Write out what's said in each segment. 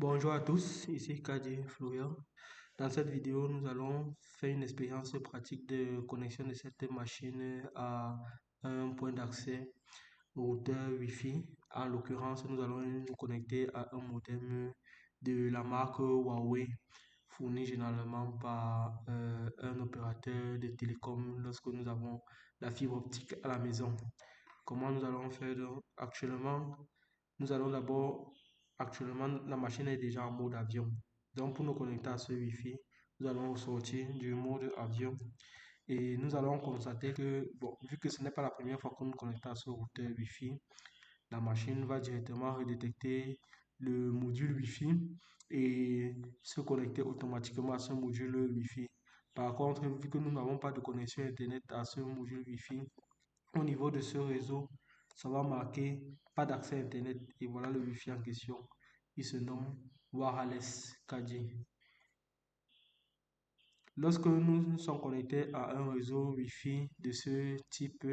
Bonjour à tous, ici Kadi Florian. Dans cette vidéo, nous allons faire une expérience pratique de connexion de cette machine à un point d'accès au routeur Wi-Fi. En l'occurrence, nous allons nous connecter à un modem de la marque Huawei, fourni généralement par un opérateur de télécom lorsque nous avons la fibre optique à la maison. Comment nous allons faire donc? Actuellement, la machine est déjà en mode avion. Donc, pour nous connecter à ce Wi-Fi, nous allons sortir du mode avion et nous allons constater que, bon, vu que ce n'est pas la première fois que nous connectons à ce routeur Wi-Fi, la machine va directement redétecter le module Wi-Fi et se connecter automatiquement à ce module Wi-Fi. Par contre, vu que nous n'avons pas de connexion Internet à ce module Wi-Fi, au niveau de ce réseau, ça va marquer pas d'accès Internet. Et voilà le Wi-Fi en question. Il se nomme Wireless 4G. Lorsque nous sommes connectés à un réseau Wi-Fi de ce type,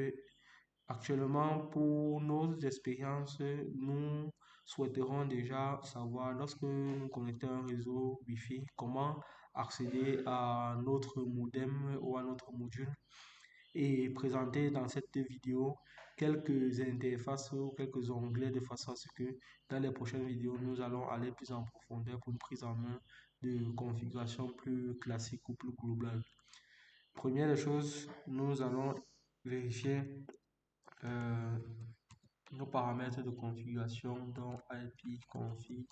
actuellement, pour nos expériences, nous souhaiterons déjà savoir, lorsque nous connectons à un réseau Wi-Fi, comment accéder à notre modem ou à notre module et présenter dans cette vidéo quelques interfaces ou quelques onglets de façon à ce que dans les prochaines vidéos, nous allons aller plus en profondeur pour une prise en main de configuration plus classique ou plus globale. Première des choses, nous allons vérifier euh, nos paramètres de configuration dans ipconfig.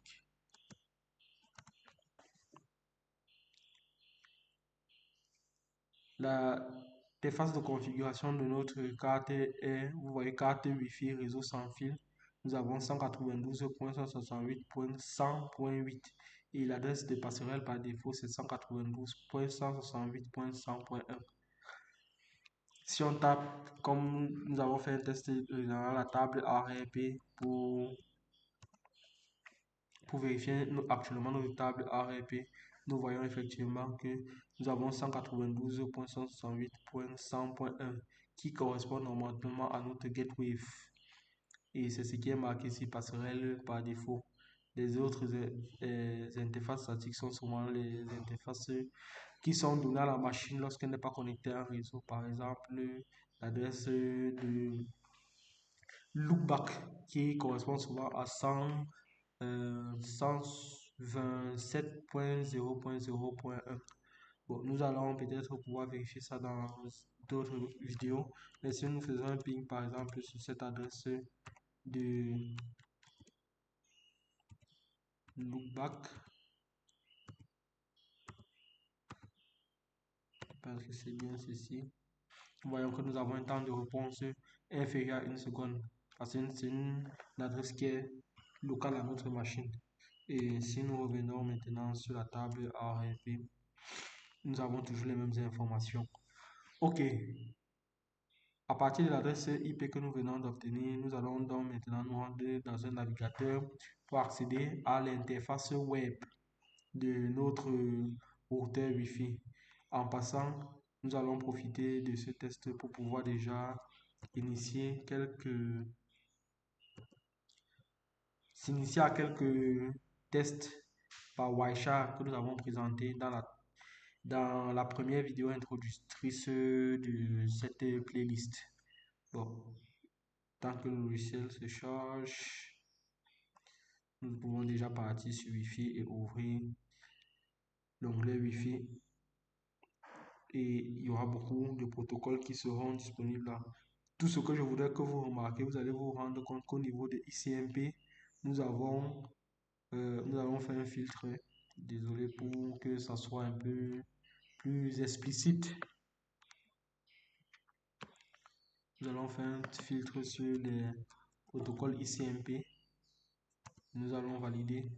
L'interface de configuration de notre carte est, vous voyez, carte Wi-Fi réseau sans fil. Nous avons 192.168.100.8 et l'adresse de passerelle par défaut c'est 192.168.100.1. Si on tape, comme nous avons fait un test dans la table ARP pour vérifier actuellement notre table ARP, nous voyons effectivement que nous avons 192.168.100.1 qui correspond normalement à notre gateway. Et c'est ce qui est marqué ici, passerelle par défaut. Les autres interfaces statiques sont souvent les interfaces qui sont données à la machine lorsqu'elle n'est pas connectée à un réseau. Par exemple, l'adresse de loopback qui correspond souvent à 127.0.0.1. Bon, nous allons peut-être pouvoir vérifier ça dans d'autres vidéos. Mais si nous faisons un ping par exemple sur cette adresse de loopback, parce que c'est bien ceci, voyons que nous avons un temps de réponse inférieur à 1 seconde. Parce que c'est une adresse qui est locale à notre machine. Et si nous revenons maintenant sur la table ARP, nous avons toujours les mêmes informations. OK. À partir de l'adresse IP que nous venons d'obtenir, nous allons donc maintenant nous rendre dans un navigateur pour accéder à l'interface web de notre routeur Wi-Fi. En passant, nous allons profiter de ce test pour pouvoir déjà s'initier à quelques tests par Wireshark que nous avons présenté dans la première vidéo introductrice de cette playlist. Bon, tant que le logiciel se charge, nous pouvons déjà partir sur Wi-Fi et ouvrir l'onglet Wi-Fi. Et il y aura beaucoup de protocoles qui seront disponibles là. Tout ce que je voudrais que vous remarquez, vous allez vous rendre compte qu'au niveau de ICMP, nous avons fait un filtre. Désolé pour que ça soit un peu plus explicite. Nous allons faire un filtre sur les protocoles ICMP. Nous allons valider.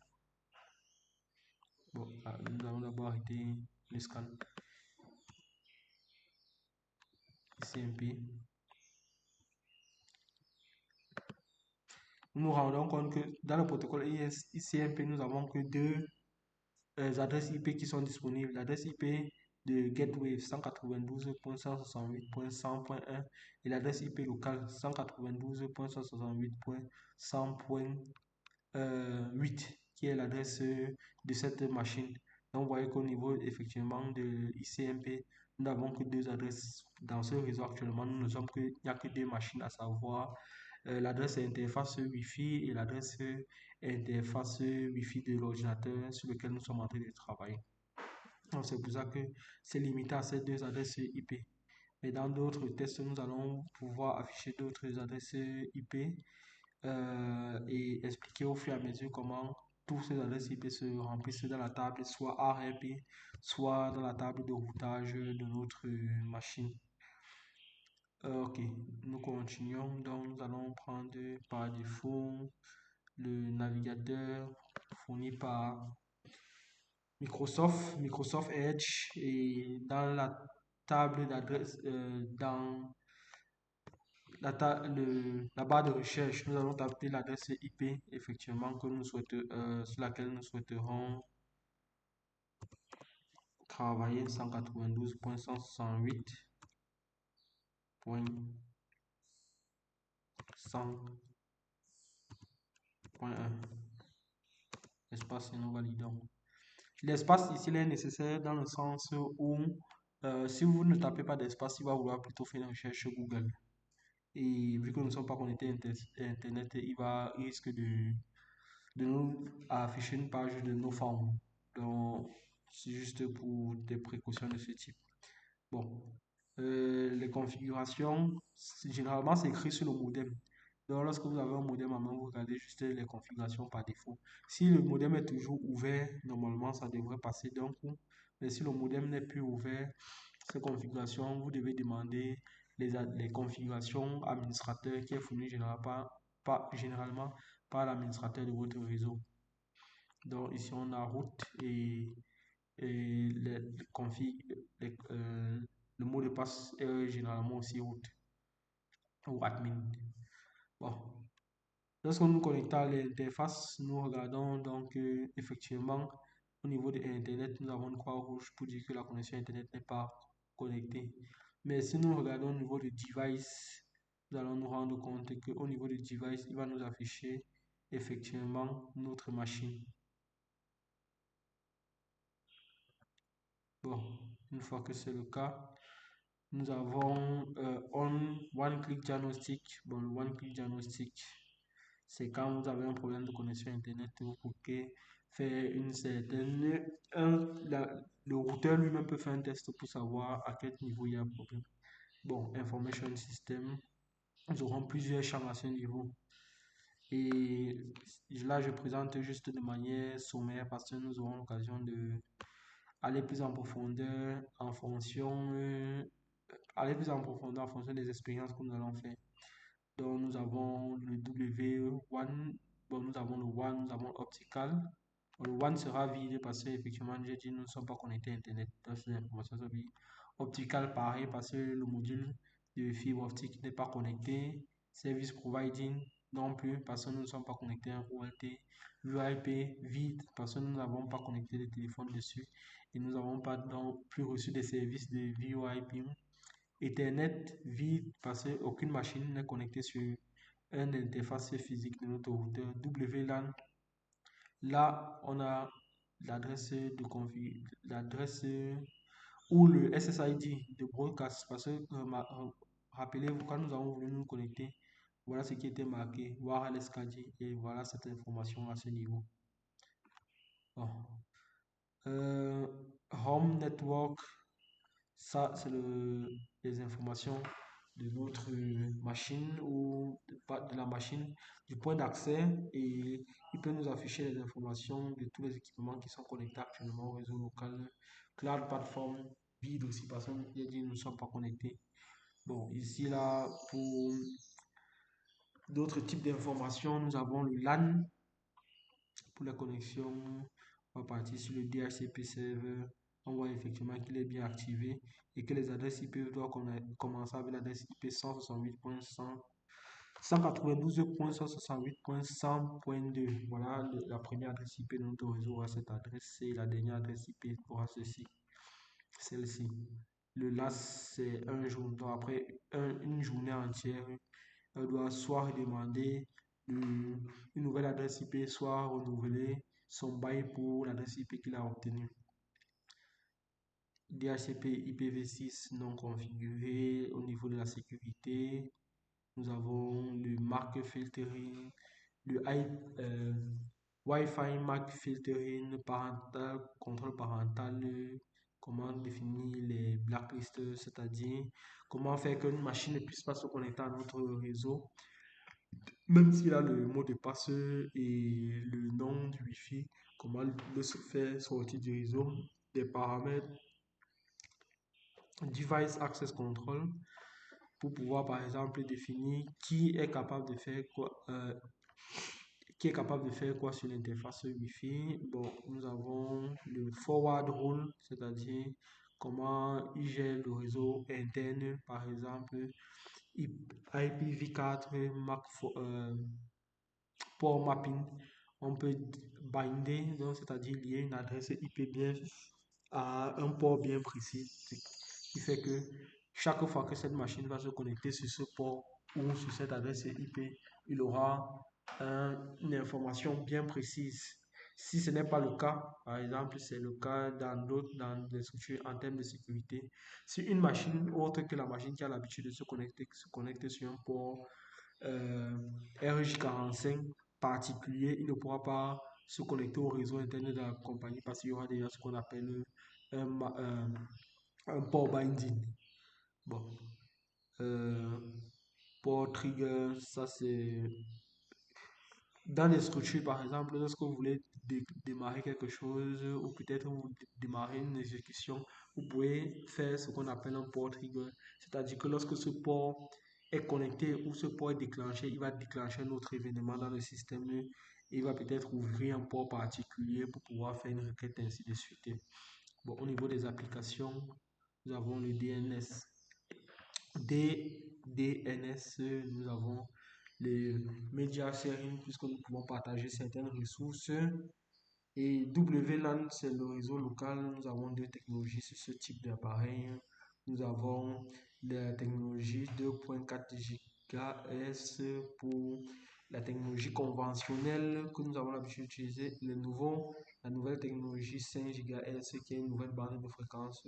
Bon, nous allons d'abord arrêter le scan ICMP. Nous nous rendons compte que dans le protocole ICMP, nous avons que deux adresses IP qui sont disponibles. L'adresse IP de Gateway 192.168.100.1 et l'adresse IP locale 192.168.100.8. qui est l'adresse de cette machine. Donc, vous voyez qu'au niveau effectivement de ICMP, nous n'avons que deux adresses. Dans ce réseau actuellement, nous ne sommes que, il n'y a que deux machines, à savoir l'adresse interface Wi-Fi et l'adresse interface Wi-Fi de l'ordinateur sur lequel nous sommes en train de travailler. Donc, c'est pour ça que c'est limité à ces deux adresses IP. Mais dans d'autres tests, nous allons pouvoir afficher d'autres adresses IP et expliquer au fur et à mesure comment tous ces adresses IP se remplissent dans la table, soit RIP, soit dans la table de routage de notre machine. Ok, nous continuons. Donc, nous allons prendre par défaut le navigateur fourni par Microsoft Edge, et dans la table d'adresse, dans la barre de recherche, nous allons taper l'adresse IP effectivement que nous souhaitons, sur laquelle nous souhaiterons travailler 192.168.100.1. Espace et nous validons. L'espace ici il est nécessaire dans le sens où si vous ne tapez pas d'espace, il va vouloir plutôt faire une recherche sur Google. Et vu que nous ne sommes pas connectés à Internet, il risque de nous afficher une page de nos formes. Donc, c'est juste pour des précautions de ce type. Bon, les configurations, généralement, c'est écrit sur le modem. Donc, lorsque vous avez un modem à main, vous regardez juste les configurations par défaut. Si le modem est toujours ouvert, normalement, ça devrait passer d'un coup. Mais si le modem n'est plus ouvert, ces configurations, vous devez demander les configurations administrateurs qui est fourni généralement par l'administrateur de votre réseau. Donc, ici, on a route et le mot de passe est généralement aussi route ou admin. Bon, lorsque nous nous connectons à l'interface, nous regardons donc effectivement au niveau de Internet, nous avons une croix rouge pour dire que la connexion Internet n'est pas connectée. Mais si nous regardons au niveau de device, nous allons nous rendre compte qu'au niveau de device, il va nous afficher effectivement notre machine. Bon, une fois que c'est le cas, nous avons One Click Diagnostic. Bon, le One Click Diagnostic, c'est quand vous avez un problème de connexion Internet, vous pouvez faire une certaine... le routeur lui-même peut faire un test pour savoir à quel niveau il y a un problème. Bon, Information System, nous aurons plusieurs champs à ce niveau. Et là, je présente juste de manière sommaire parce que nous aurons l'occasion de aller plus en profondeur en fonction, aller plus en profondeur en fonction des expériences que nous allons faire. Donc, nous avons le W1, bon, nous avons le WAN, nous avons Optical. Le WAN sera vide parce qu'effectivement, j'ai dit, nous ne sommes pas connectés à Internet. Donc, ces informations sont vides. Optical, pareil, parce que le module de fibre optique n'est pas connecté. Service Providing, non plus, parce que nous ne sommes pas connectés à un OLT. VoIP, vide, parce que nous n'avons pas connecté de téléphone dessus. Et nous n'avons pas donc plus reçu des services de VoIP. Ethernet vide parce qu'aucune machine n'est connectée sur une interface physique de notre routeur. WLAN, là on a l'adresse ou le SSID de broadcast parce que rappelez-vous quand nous avons voulu nous connecter, voilà ce qui était marqué wireless KD et voilà cette information à ce niveau. Bon. Home network, ça c'est les informations de notre machine ou de la machine, du point d'accès, et il peut nous afficher les informations de tous les équipements qui sont connectés actuellement au réseau local. Cloud Platform, vide aussi parce qu'on a dit nous ne sommes pas connectés. Bon, ici là, pour d'autres types d'informations, nous avons le LAN pour la connexion. On va partir sur le DHCP server. On voit effectivement qu'il est bien activé et que les adresses IP doivent commencer avec l'adresse IP 192.168.100.2. Voilà la première adresse IP de notre réseau aura cette adresse et la dernière adresse IP aura celle-ci. Le LAS, c'est un jour. Donc après une journée entière, elle doit soit redemander une nouvelle adresse IP, soit renouveler son bail pour l'adresse IP qu'il a obtenue. DHCP IPv6 non configuré au niveau de la sécurité. Nous avons le MAC filtering, le Wi-Fi MAC filtering parental, contrôle parental, comment définir les blacklists, c'est-à-dire comment faire qu'une machine ne puisse pas se connecter à notre réseau, même s'il a le mot de passe et le nom du Wi-Fi, comment le faire sortir du réseau, des paramètres Device Access Control pour pouvoir par exemple définir qui est capable de faire quoi sur l'interface Wi-Fi. Bon, nous avons le forward rule, c'est-à-dire comment il gère le réseau interne, par exemple IPv4, port mapping. On peut binder, donc c'est-à-dire lier une adresse IP bien à un port bien précis, ce qui fait que chaque fois que cette machine va se connecter sur ce port ou sur cette adresse IP, il aura une information bien précise. Si ce n'est pas le cas, par exemple, c'est le cas dans des structures en termes de sécurité. Si une machine autre que la machine qui a l'habitude de se connecter sur un port RJ45 particulier, il ne pourra pas se connecter au réseau internet de la compagnie parce qu'il y aura déjà ce qu'on appelle un port binding. Bon, euh, port trigger, ça c'est dans les structures, par exemple, lorsque vous voulez démarrer quelque chose ou peut-être vous démarrer une exécution, vous pouvez faire ce qu'on appelle un port trigger. C'est-à-dire que lorsque ce port est connecté ou ce port est déclenché, il va déclencher un autre événement dans le système. Et il va peut-être ouvrir un port particulier pour pouvoir faire une requête, ainsi de suite. Bon, au niveau des applications, nous avons le DNS. DNS, nous avons les media sharing puisque nous pouvons partager certaines ressources. Et WLAN, c'est le réseau local. Nous avons deux technologies sur ce type d'appareil. Nous avons la technologie 2.4 GHz pour la technologie conventionnelle que nous avons l'habitude d'utiliser. La nouvelle technologie 5 GHz qui est une nouvelle bande de fréquence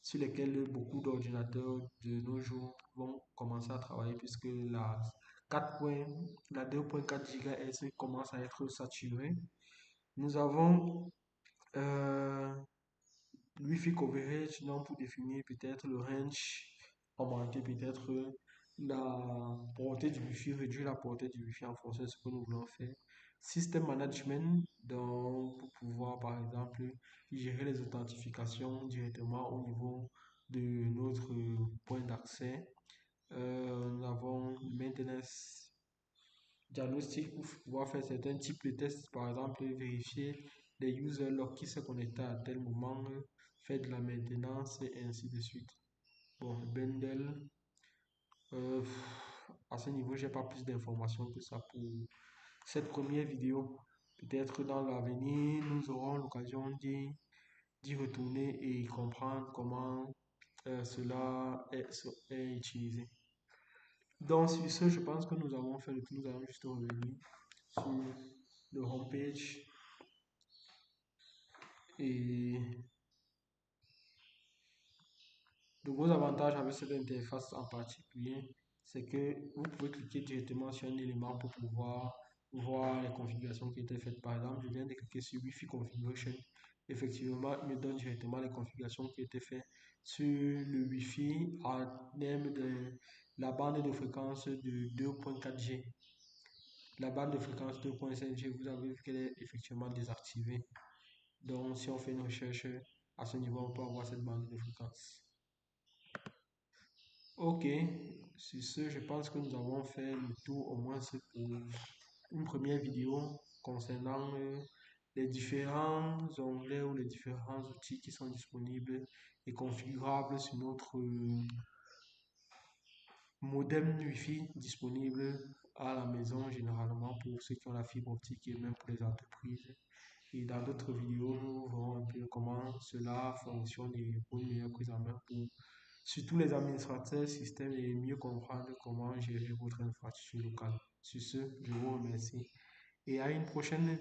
sur lesquels beaucoup d'ordinateurs de nos jours vont commencer à travailler puisque la 2.4 GHz commence à être saturée. Nous avons euh, Wi-Fi coverage donc pour définir peut-être le range, augmenter peut-être la portée du Wi-Fi, réduire la portée du Wi-Fi en fonction de ce que nous voulons faire. System management, donc pour pouvoir par exemple gérer les authentifications directement au niveau de notre point d'accès. Nous avons maintenance diagnostic pour pouvoir faire certains types de tests, par exemple vérifier les users log qui se connectent à tel moment, faire de la maintenance et ainsi de suite. Bon, Bendel, euh, à ce niveau, j'ai pas plus d'informations que ça pour cette première vidéo. Peut-être dans l'avenir, nous aurons l'occasion d'y retourner et comprendre comment est utilisé. Donc, sur ce, je pense que nous avons fait le tour. Nous allons juste revenir sur le homepage et le gros avantage avec cette interface en particulier, c'est que vous pouvez cliquer directement sur un élément pour pouvoir voir les configurations qui étaient faites. Par exemple, je viens de cliquer sur Wi-Fi Configuration. Effectivement, il me donne directement les configurations qui étaient faites sur le Wi-Fi en termes de la bande de fréquence de 2.4 G. La bande de fréquence 2.5 G, vous avez vu qu'elle est effectivement désactivée. Donc, si on fait une recherche à ce niveau, on peut avoir cette bande de fréquence. Ok, sur ce, je pense que nous avons fait le tour, au moins c'est pour une première vidéo concernant les différents onglets ou les différents outils qui sont disponibles et configurables sur notre modem Wi-Fi disponible à la maison, généralement pour ceux qui ont la fibre optique et même pour les entreprises. Et dans d'autres vidéos, nous verrons un peu comment cela fonctionne et pour une meilleure prise en main pour surtout les administrateurs système et mieux comprendre comment gérer votre infrastructure locale. Sur ce, je vous remercie et à une prochaine